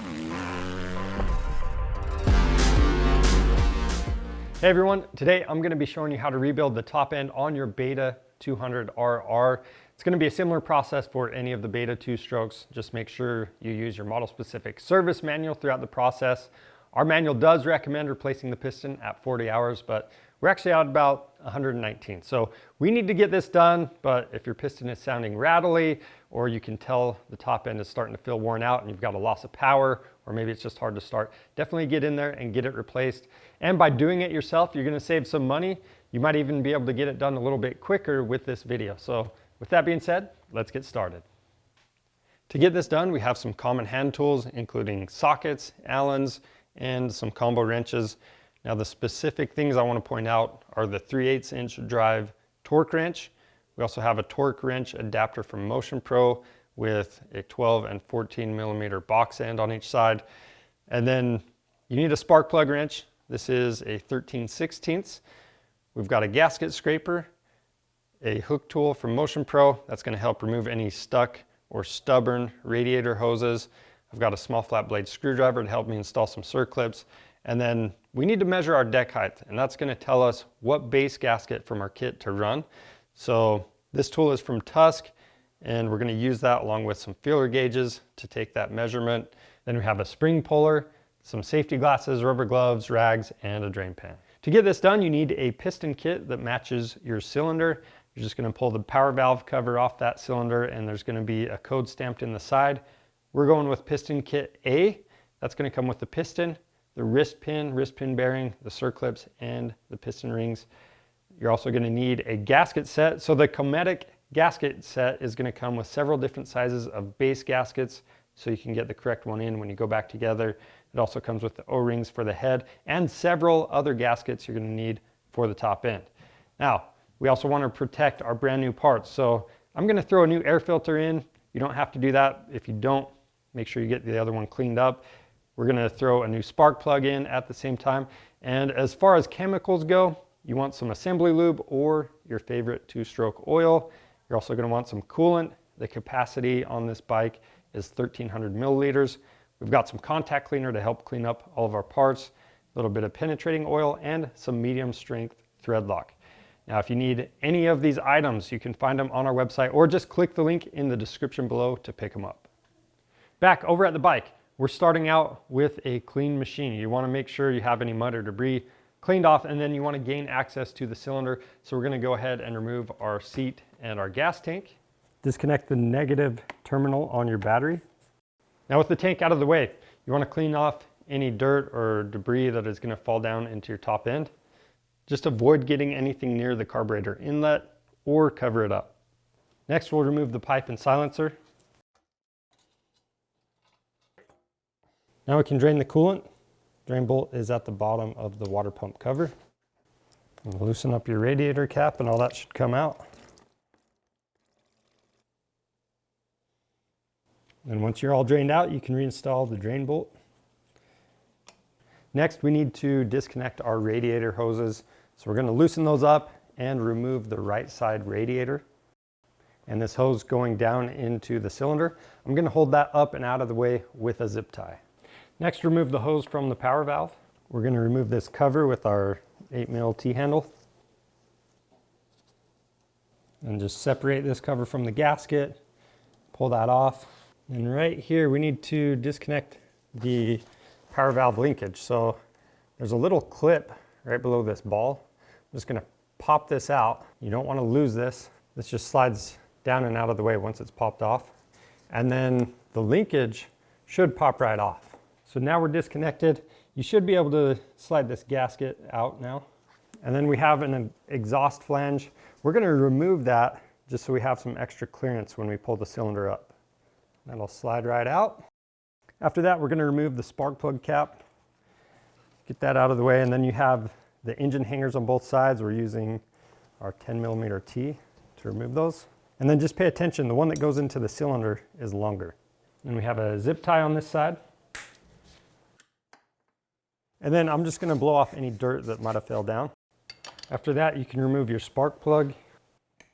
Hey everyone, today I'm going to be showing you how to rebuild the top end on your Beta 200RR. It's going to be a similar process for any of the Beta 2 strokes. Just make sure you use your model specific service manual throughout the process. Our manual does recommend replacing the piston at 40 hours, but we're actually at about 119. So we need to get this done, but if your piston is sounding rattly, or you can tell the top end is starting to feel worn out and you've got a loss of power, or maybe it's just hard to start, definitely get in there and get it replaced. And by doing it yourself, you're gonna save some money. You might even be able to get it done a little bit quicker with this video. So with that being said, let's get started. To get this done, we have some common hand tools, including sockets, Allens, and some combo wrenches. Now the specific things I want to point out are the 3/8 inch drive torque wrench. We also have a torque wrench adapter from Motion Pro with a 12 and 14 millimeter box end on each side. And then you need a spark plug wrench. This is a 13/16. We've got a gasket scraper, a hook tool from Motion Pro that's going to help remove any stuck or stubborn radiator hoses. I've got a small flat blade screwdriver to help me install some circlips. And then we need to measure our deck height, and that's going to tell us what base gasket from our kit to run. So this tool is from Tusk, and we're going to use that along with some feeler gauges to take that measurement. Then we have a spring puller, some safety glasses, rubber gloves, rags, and a drain pan. To get this done, you need a piston kit that matches your cylinder. You're just going to pull the power valve cover off that cylinder, and there's going to be a code stamped in the side. We're going with piston kit A. That's going to come with the piston, the wrist pin bearing, the circlips, and the piston rings. You're also going to need a gasket set. So the Cometic gasket set is going to come with several different sizes of base gaskets, so you can get the correct one in when you go back together. It also comes with the O-rings for the head and several other gaskets you're going to need for the top end. Now, we also want to protect our brand new parts. So I'm going to throw a new air filter in. You don't have to do that. If you don't, make sure you get the other one cleaned up. We're going to throw a new spark plug in at the same time. And as far as chemicals go, you want some assembly lube or your favorite two-stroke oil. You're also going to want some coolant. The capacity on this bike is 1,300 milliliters. We've got some contact cleaner to help clean up all of our parts, a little bit of penetrating oil, and some medium strength thread lock. Now, if you need any of these items, you can find them on our website or just click the link in the description below to pick them up. Back over at the bike, we're starting out with a clean machine. You want to make sure you have any mud or debris cleaned off, and then you want to gain access to the cylinder. So we're going to go ahead and remove our seat and our gas tank. Disconnect the negative terminal on your battery. Now with the tank out of the way, you want to clean off any dirt or debris that is going to fall down into your top end. Just avoid getting anything near the carburetor inlet or cover it up. Next, we'll remove the pipe and silencer. Now we can drain the coolant. Drain bolt is at the bottom of the water pump cover. And loosen up your radiator cap and all that should come out. And once you're all drained out, you can reinstall the drain bolt. Next, we need to disconnect our radiator hoses. So we're going to loosen those up and remove the right side radiator. And this hose going down into the cylinder, I'm going to hold that up and out of the way with a zip tie. Next, remove the hose from the power valve. We're going to remove this cover with our 8mm T-handle. And just separate this cover from the gasket, pull that off. And right here, we need to disconnect the power valve linkage. So there's a little clip right below this ball. I'm just going to pop this out. You don't want to lose this. This just slides down and out of the way once it's popped off. And then the linkage should pop right off. So now we're disconnected. You should be able to slide this gasket out now. And then we have an exhaust flange. We're going to remove that just so we have some extra clearance when we pull the cylinder up. That'll slide right out. After that, we're going to remove the spark plug cap. Get that out of the way, and then you have the engine hangers on both sides. We're using our 10mm T to remove those. And then just pay attention, the one that goes into the cylinder is longer. And we have a zip tie on this side. And then I'm just going to blow off any dirt that might have fell down. After that, you can remove your spark plug.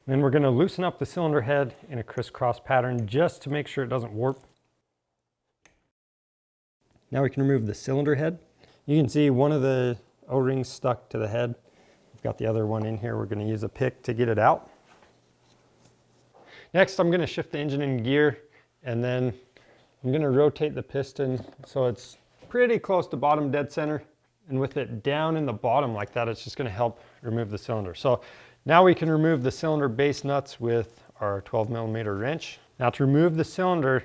Then we're going to loosen up the cylinder head in a crisscross pattern just to make sure it doesn't warp. Now we can remove the cylinder head. You can see one of the O-rings stuck to the head. We've got the other one in here. We're going to use a pick to get it out. Next, I'm going to shift the engine in gear, and then I'm going to rotate the piston so it's pretty close to bottom dead center. And with it down in the bottom like that, it's just going to help remove the cylinder. So now we can remove the cylinder base nuts with our 12mm wrench. Now to remove the cylinder,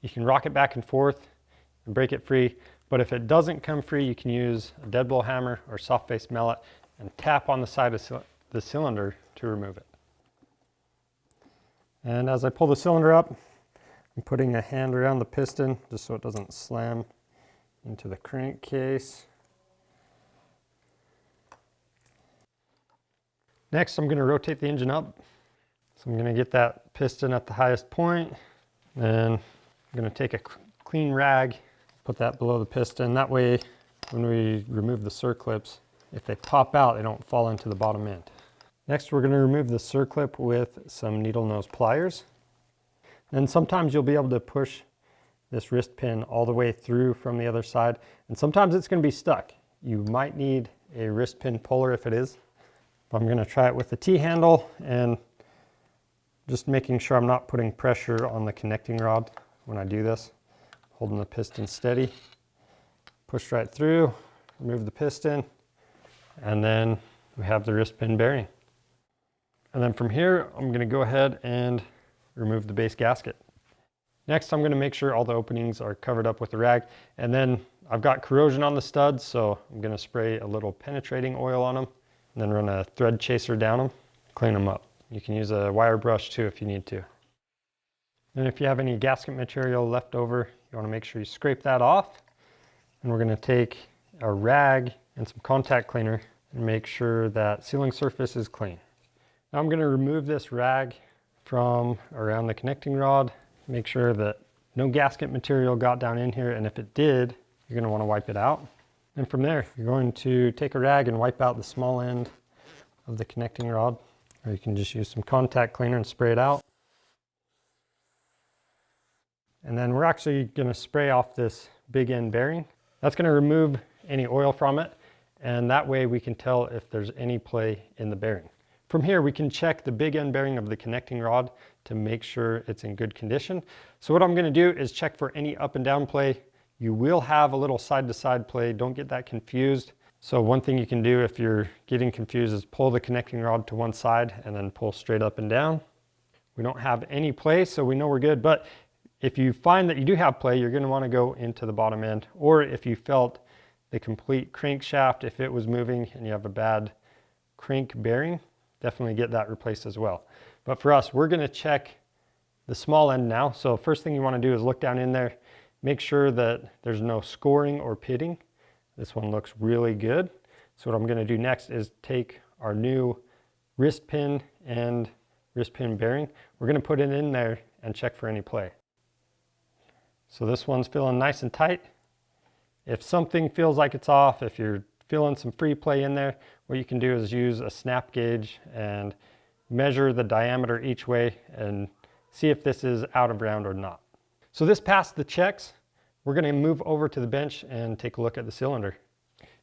you can rock it back and forth and break it free. But if it doesn't come free, you can use a dead blow hammer or soft face mallet and tap on the side of the cylinder to remove it. And as I pull the cylinder up, I'm putting a hand around the piston just so it doesn't slam into the crankcase. Next, I'm going to rotate the engine up. So I'm going to get that piston at the highest point. Then I'm going to take a clean rag, put that below the piston. That way, when we remove the circlips, if they pop out, they don't fall into the bottom end. Next, we're going to remove the circlip with some needle nose pliers. And sometimes you'll be able to push this wrist pin all the way through from the other side. And sometimes it's going to be stuck. You might need a wrist pin puller if it is. I'm going to try it with the T-handle and just making sure I'm not putting pressure on the connecting rod when I do this. Holding the piston steady. Push right through, remove the piston, and then we have the wrist pin bearing. And then from here, I'm going to go ahead and remove the base gasket. Next, I'm going to make sure all the openings are covered up with the rag. And then I've got corrosion on the studs, so I'm going to spray a little penetrating oil on them, and then run a thread chaser down them, clean them up. You can use a wire brush too if you need to. And if you have any gasket material left over, you want to make sure you scrape that off. And we're going to take a rag and some contact cleaner and make sure that sealing surface is clean. Now I'm going to remove this rag from around the connecting rod, make sure that no gasket material got down in here, and if it did, you're going to want to wipe it out. And from there, you're going to take a rag and wipe out the small end of the connecting rod, or you can just use some contact cleaner and spray it out. And then we're actually going to spray off this big end bearing. That's going to remove any oil from it, and that way we can tell if there's any play in the bearing. From here, we can check the big end bearing of the connecting rod to make sure it's in good condition. So what I'm going to do is check for any up and down play. You will have a little side to side play. Don't get that confused. So one thing you can do if you're getting confused is pull the connecting rod to one side and then pull straight up and down. We don't have any play, so we know we're good. But if you find that you do have play, you're going to want to go into the bottom end. Or if you felt the complete crankshaft, if it was moving and you have a bad crank bearing, definitely get that replaced as well. But for us, we're going to check the small end now. So first thing you want to do is look down in there, make sure that there's no scoring or pitting. This one looks really good. So what I'm going to do next is take our new wrist pin and wrist pin bearing. We're going to put it in there and check for any play. So this one's feeling nice and tight. If something feels like it's off, if you're feeling some free play in there, what you can do is use a snap gauge and measure the diameter each way and see if this is out of round or not. So this passed the checks. We're going to move over to the bench and take a look at the cylinder.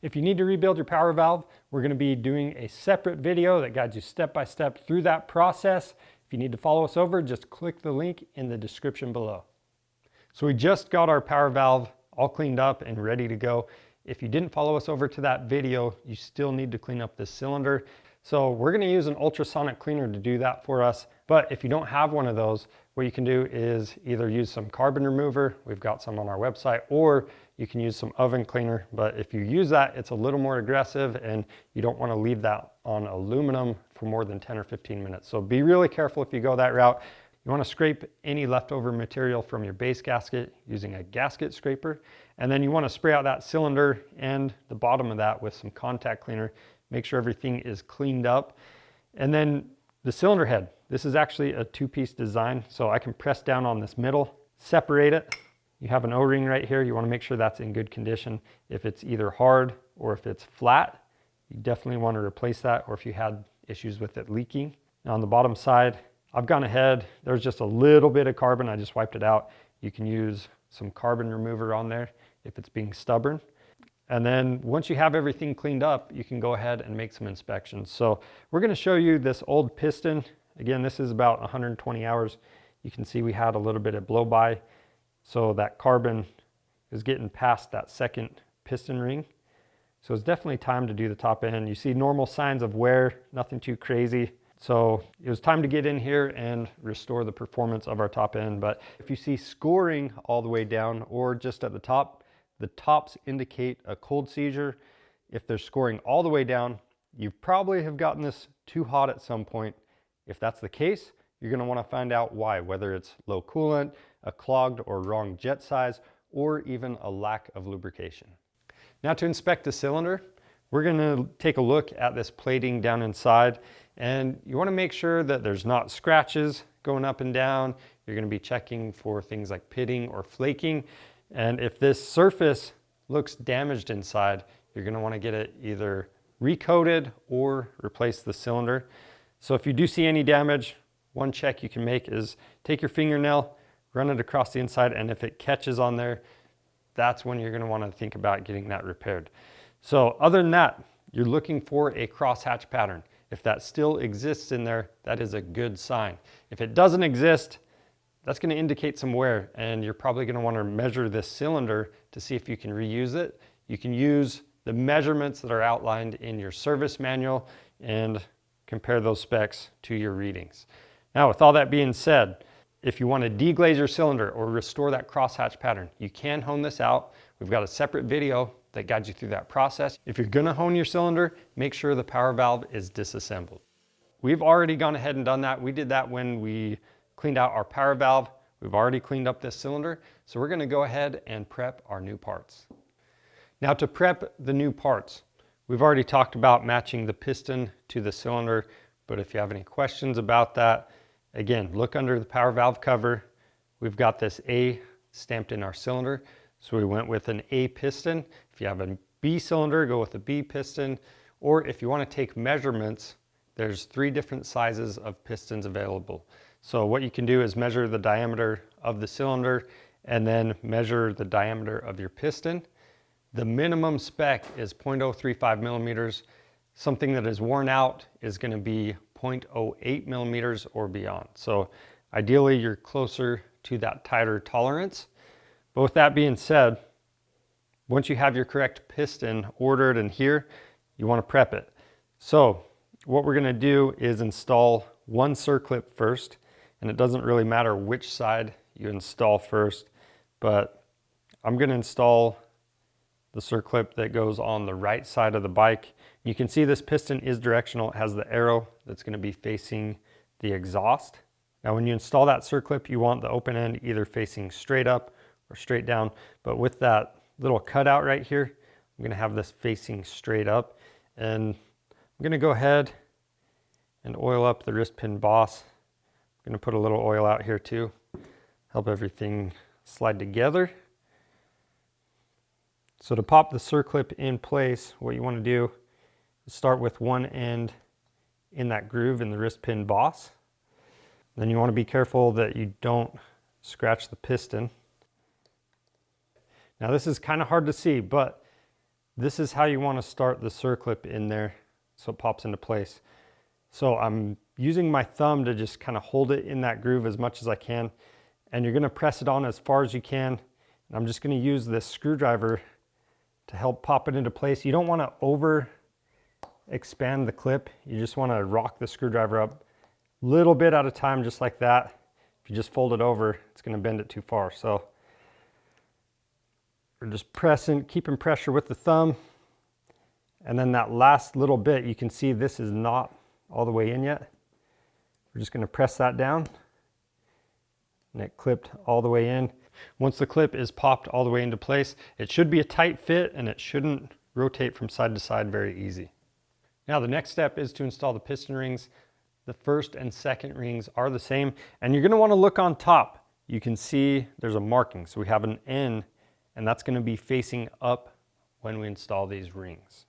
If you need to rebuild your power valve, we're going to be doing a separate video that guides you step by step through that process. If you need to follow us over, just click the link in the description below. So we just got our power valve all cleaned up and ready to go. If you didn't follow us over to that video, you still need to clean up this cylinder. So we're going to use an ultrasonic cleaner to do that for us. But if you don't have one of those, what you can do is either use some carbon remover, we've got some on our website, or you can use some oven cleaner. But if you use that, it's a little more aggressive and you don't want to leave that on aluminum for more than 10 or 15 minutes. So be really careful if you go that route. You want to scrape any leftover material from your base gasket using a gasket scraper. And then you want to spray out that cylinder and the bottom of that with some contact cleaner. Make sure everything is cleaned up. And then the cylinder head. This is actually a two-piece design. So I can press down on this middle, separate it. You have an O-ring right here. You want to make sure that's in good condition. If it's either hard or if it's flat, you definitely want to replace that, or if you had issues with it leaking. Now on the bottom side, I've gone ahead, there's just a little bit of carbon, I just wiped it out. You can use some carbon remover on there if it's being stubborn. And then once you have everything cleaned up, you can go ahead and make some inspections. So we're going to show you this old piston. Again, this is about 120 hours. You can see we had a little bit of blow by. So that carbon is getting past that second piston ring. So it's definitely time to do the top end. You see normal signs of wear, nothing too crazy. So it was time to get in here and restore the performance of our top end. But if you see scoring all the way down or just at the tops indicate a cold seizure. If they're scoring all the way down, you probably have gotten this too hot at some point. If that's the case, you're going to want to find out why, whether it's low coolant, a clogged or wrong jet size, or even a lack of lubrication. Now to inspect the cylinder, we're going to take a look at this plating down inside, and you want to make sure that there's not scratches going up and down. You're going to be checking for things like pitting or flaking. And if this surface looks damaged inside, you're going to want to get it either recoated or replace the cylinder. So if you do see any damage, one check you can make is take your fingernail, run it across the inside, and if it catches on there, that's when you're going to want to think about getting that repaired. So other than that, you're looking for a crosshatch pattern. If that still exists in there, that is a good sign. If it doesn't exist, that's going to indicate some wear, and you're probably going to want to measure this cylinder to see if you can reuse it. You can use the measurements that are outlined in your service manual and compare those specs to your readings. Now, with all that being said, if you want to deglaze your cylinder or restore that crosshatch pattern, you can hone this out. We've got a separate video that guides you through that process. If you're going to hone your cylinder, make sure the power valve is disassembled. We've already gone ahead and done that. We did that when we cleaned out our power valve. We've already cleaned up this cylinder, so we're going to go ahead and prep our new parts. Now to prep the new parts, we've already talked about matching the piston to the cylinder, but if you have any questions about that, again, look under the power valve cover. We've got this A stamped in our cylinder, so we went with an A piston. If you have a B cylinder, go with a B piston, or if you want to take measurements, there's 3 different sizes of pistons available. So what you can do is measure the diameter of the cylinder and then measure the diameter of your piston. The minimum spec is 0.035 millimeters. Something that is worn out is going to be 0.08 millimeters or beyond. So ideally you're closer to that tighter tolerance. But with that being said, once you have your correct piston ordered and here, you want to prep it. So what we're going to do is install one circlip first. And it doesn't really matter which side you install first, but I'm going to install the circlip that goes on the right side of the bike. You can see this piston is directional. It has the arrow that's going to be facing the exhaust. Now when you install that circlip, you want the open end either facing straight up or straight down, but with that little cutout right here, I'm going to have this facing straight up, and I'm going to go ahead and oil up the wrist pin boss. I'm going to put a little oil out here too, help everything slide together. So to pop the circlip in place, what you want to do is start with one end in that groove in the wrist pin boss. Then you want to be careful that you don't scratch the piston. Now this is kind of hard to see, but this is how you want to start the circlip in there so it pops into place. So I'm using my thumb to just kind of hold it in that groove as much as I can, and you're going to press it on as far as you can. And I'm just going to use this screwdriver to help pop it into place. You don't want to over expand the clip. You just want to rock the screwdriver up a little bit at a time, just like that. If you just fold it over, it's going to bend it too far. So we're just pressing, keeping pressure with the thumb. And then that last little bit, you can see this is not all the way in yet. We're just going to press that down, and it clipped all the way in. Once the clip is popped all the way into place, it should be a tight fit and it shouldn't rotate from side to side very easy. Now the next step is to install the piston rings. The first and second rings are the same, and you're going to want to look on top. You can see there's a marking, so we have an N, and that's going to be facing up when we install these rings.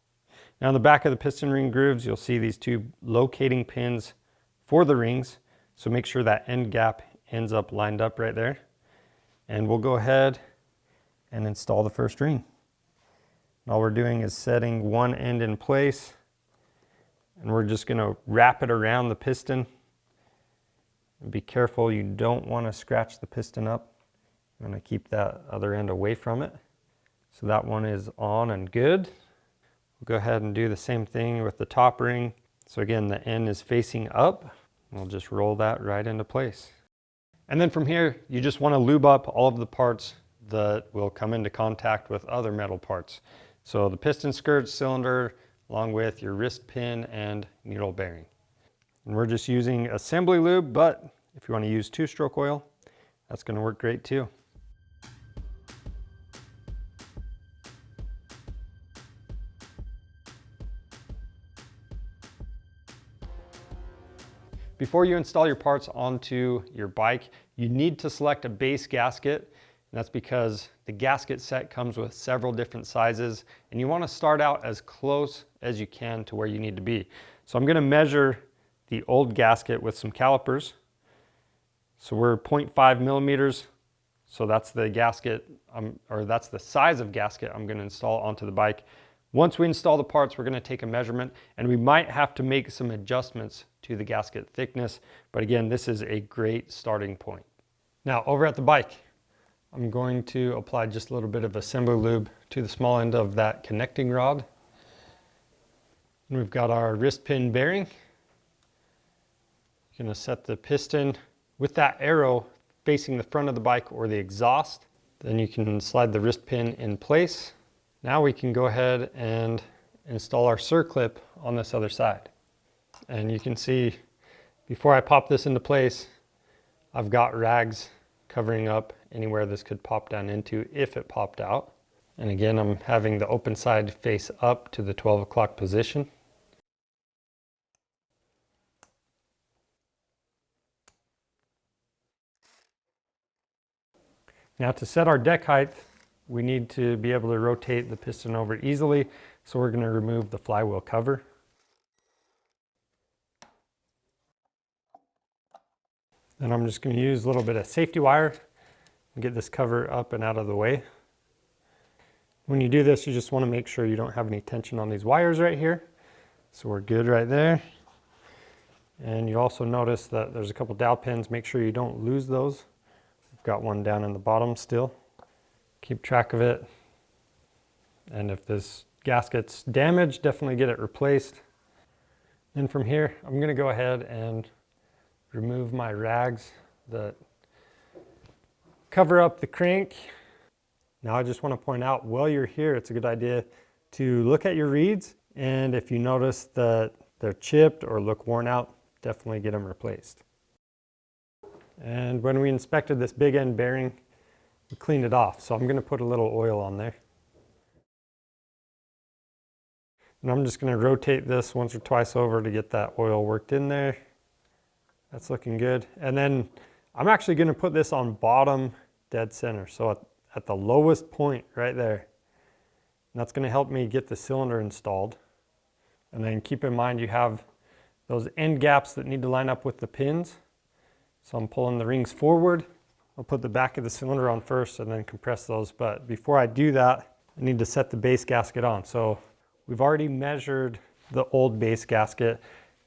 Now in the back of the piston ring grooves, you'll see these 2 locating pins for the rings. So make sure that end gap ends up lined up right there. And we'll go ahead and install the first ring. And all we're doing is setting one end in place, and we're just going to wrap it around the piston. And be careful, you don't want to scratch the piston up. You want to keep that other end away from it. So that one is on and good. We'll go ahead and do the same thing with the top ring. So again, the end is facing up. We'll just roll that right into place. And then from here, you just want to lube up all of the parts that will come into contact with other metal parts. So the piston skirt, cylinder, along with your wrist pin and needle bearing. And we're just using assembly lube, but if you want to use 2-stroke oil, that's going to work great too. Before you install your parts onto your bike, you need to select a base gasket. And that's because the gasket set comes with several different sizes, and you want to start out as close as you can to where you need to be. So I'm going to measure the old gasket with some calipers. So we're 0.5 millimeters. So that's the gasket, or that's the size of gasket I'm going to install onto the bike. Once we install the parts, we're going to take a measurement, and we might have to make some adjustments to the gasket thickness. But again, this is a great starting point. Now over at the bike, I'm going to apply just a little bit of assembly lube to the small end of that connecting rod. And we've got our wrist pin bearing. You're going to set the piston with that arrow facing the front of the bike or the exhaust. Then you can slide the wrist pin in place. Now we can go ahead and install our circlip on this other side. And you can see before I pop this into place, I've got rags covering up anywhere this could pop down into if it popped out. And again, I'm having the open side face up to the 12 o'clock position. Now to set our deck height, we need to be able to rotate the piston over easily. So we're going to remove the flywheel cover. Then I'm just going to use a little bit of safety wire and get this cover up and out of the way. When you do this, you just want to make sure you don't have any tension on these wires right here. So we're good right there. And you also notice that there's a couple dowel pins. Make sure you don't lose those. I've got one down in the bottom still. Keep track of it. And if this gasket's damaged, definitely get it replaced. And from here, I'm going to go ahead and remove my rags that cover up the crank. Now I just want to point out, while you're here, it's a good idea to look at your reeds, and if you notice that they're chipped or look worn out, definitely get them replaced. And when we inspected this big end bearing, we cleaned it off, so I'm going to put a little oil on there. And I'm just going to rotate this once or twice over to get that oil worked in there. That's looking good. And then I'm actually going to put this on bottom dead center, so at the lowest point right there. And that's going to help me get the cylinder installed. And then keep in mind you have those end gaps that need to line up with the pins. So I'm pulling the rings forward. I'll put the back of the cylinder on first and then compress those. But before I do that, I need to set the base gasket on. So we've already measured the old base gasket.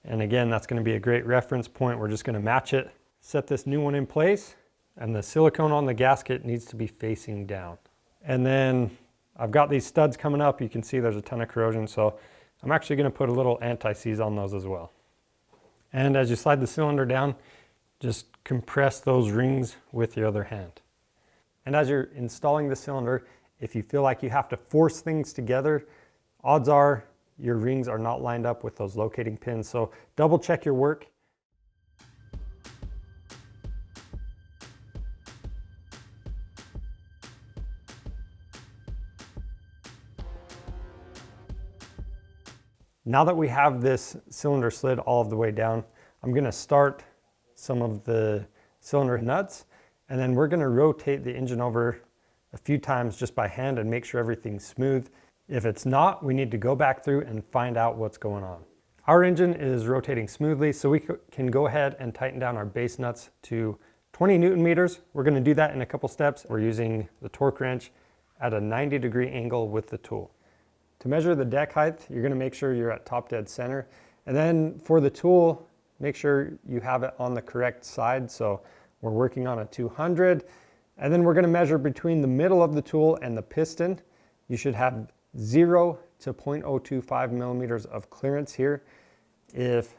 And again, that's going to be a great reference point. We're just going to match it, set this new one in place, and the silicone on the gasket needs to be facing down. And then I've got these studs coming up. You can see there's a ton of corrosion, so I'm actually going to put a little anti-seize on those as well. And as you slide the cylinder down, just compress those rings with your other hand. And as you're installing the cylinder, if you feel like you have to force things together, odds are your rings are not lined up with those locating pins. So double check your work. Now that we have this cylinder slid all of the way down, I'm going to start some of the cylinder nuts, and then we're going to rotate the engine over a few times just by hand and make sure everything's smooth. If it's not, we need to go back through and find out what's going on. Our engine is rotating smoothly, so we can go ahead and tighten down our base nuts to 20 Newton meters. We're going to do that in a couple steps. We're using the torque wrench at a 90-degree angle with the tool. To measure the deck height, you're going to make sure you're at top dead center. And then for the tool, make sure you have it on the correct side. So we're working on a 200. And then we're going to measure between the middle of the tool and the piston. You should have 0 to 0.025 millimeters of clearance here. If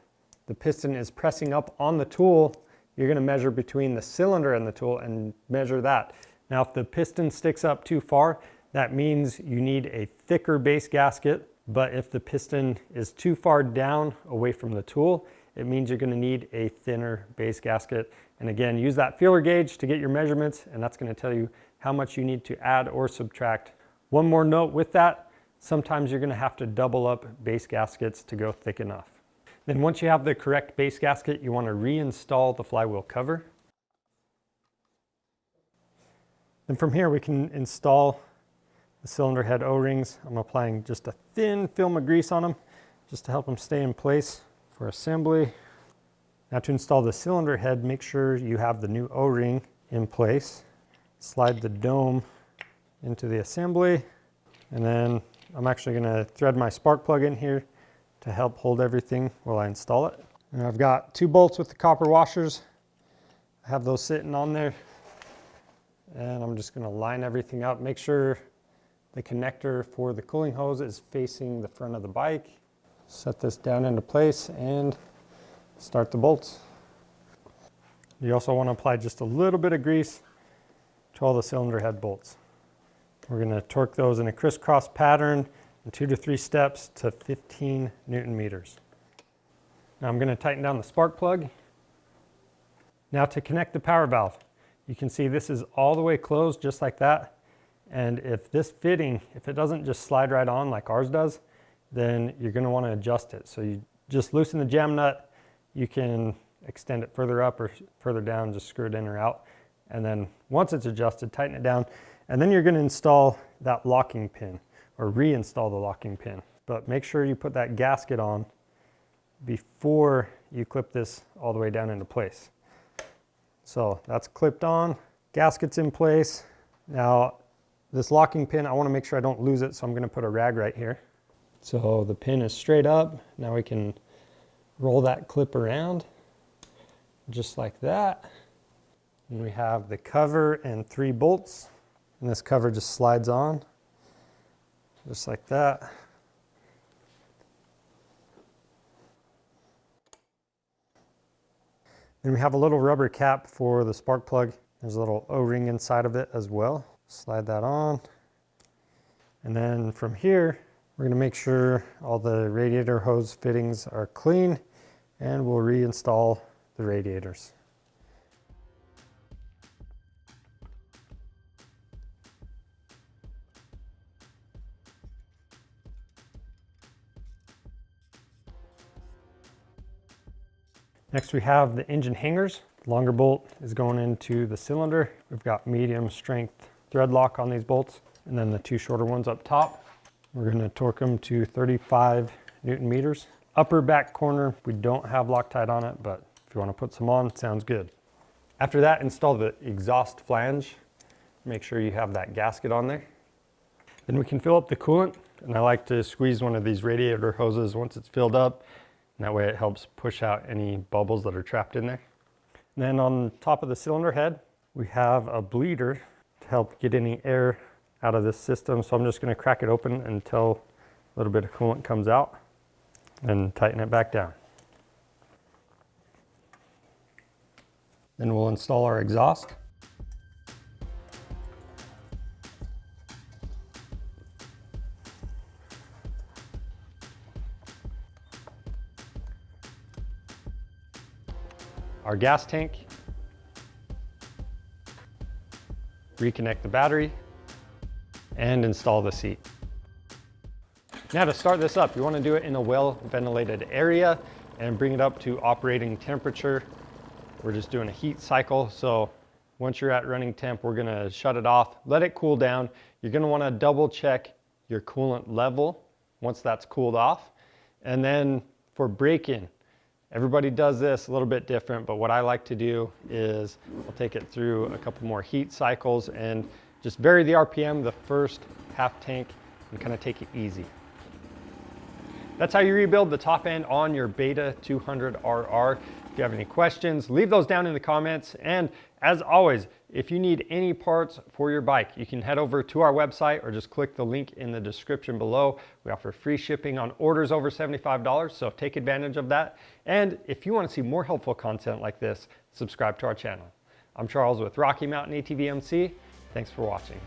the piston is pressing up on the tool, you're going to measure between the cylinder and the tool and measure that. Now, if the piston sticks up too far, that means you need a thicker base gasket. But if the piston is too far down away from the tool, it means you're going to need a thinner base gasket. And again, use that feeler gauge to get your measurements, and that's going to tell you how much you need to add or subtract. One more note with that, sometimes you're going to have to double up base gaskets to go thick enough. Then once you have the correct base gasket, you want to reinstall the flywheel cover. Then from here we can install the cylinder head O-rings. I'm applying just a thin film of grease on them just to help them stay in place for assembly. Now to install the cylinder head, make sure you have the new O-ring in place. Slide the dome into the assembly, and then I'm actually going to thread my spark plug in here to help hold everything while I install it. And I've got 2 bolts with the copper washers. I have those sitting on there, and I'm just going to line everything up. Make sure the connector for the cooling hose is facing the front of the bike. Set this down into place and start the bolts. You also want to apply just a little bit of grease to all the cylinder head bolts. We're going to torque those in a crisscross pattern in 2 to 3 steps to 15 Newton meters. Now I'm going to tighten down the spark plug. Now to connect the power valve, you can see this is all the way closed just like that. And if this fitting, if it doesn't just slide right on like ours does, then you're going to want to adjust it. So you just loosen the jam nut. You can extend it further up or further down, just screw it in or out. And then once it's adjusted, tighten it down. And then you're going to install that locking pin or reinstall the locking pin. But make sure you put that gasket on before you clip this all the way down into place. So that's clipped on, gasket's in place. Now this locking pin, I want to make sure I don't lose it, so I'm going to put a rag right here. So the pin is straight up. Now we can roll that clip around just like that. And we have the cover and 3 bolts. And this cover just slides on just like that. Then we have a little rubber cap for the spark plug. There's a little O-ring inside of it as well. Slide that on. And then from here, we're going to make sure all the radiator hose fittings are clean, and we'll reinstall the radiators. Next we have the engine hangers. The longer bolt is going into the cylinder. We've got medium strength thread lock on these bolts, and then the 2 shorter ones up top. We're going to torque them to 35 Newton meters. Upper back corner, we don't have Loctite on it, but if you want to put some on, sounds good. After that, install the exhaust flange. Make sure you have that gasket on there. Then we can fill up the coolant, and I like to squeeze one of these radiator hoses once it's filled up. And that way it helps push out any bubbles that are trapped in there. And then on top of the cylinder head, we have a bleeder to help get any air out of this system. So I'm just going to crack it open until a little bit of coolant comes out and tighten it back down. Then we'll install our exhaust. Our gas tank, reconnect the battery, and install the seat. Now to start this up, you want to do it in a well-ventilated area and bring it up to operating temperature. We're just doing a heat cycle, so once you're at running temp, we're going to shut it off, let it cool down. You're going to want to double check your coolant level once that's cooled off. And then for break-in, everybody does this a little bit different, but what I like to do is I'll take it through a couple more heat cycles and Just vary the RPM the first half tank and kind of take it easy. That's how you rebuild the top end on your Beta 200RR. If you have any questions, leave those down in the comments. And as always, if you need any parts for your bike, you can head over to our website or just click the link in the description below. We offer free shipping on orders over $75, so take advantage of that. And if you want to see more helpful content like this, subscribe to our channel. I'm Charles with Rocky Mountain ATV MC. Thanks for watching.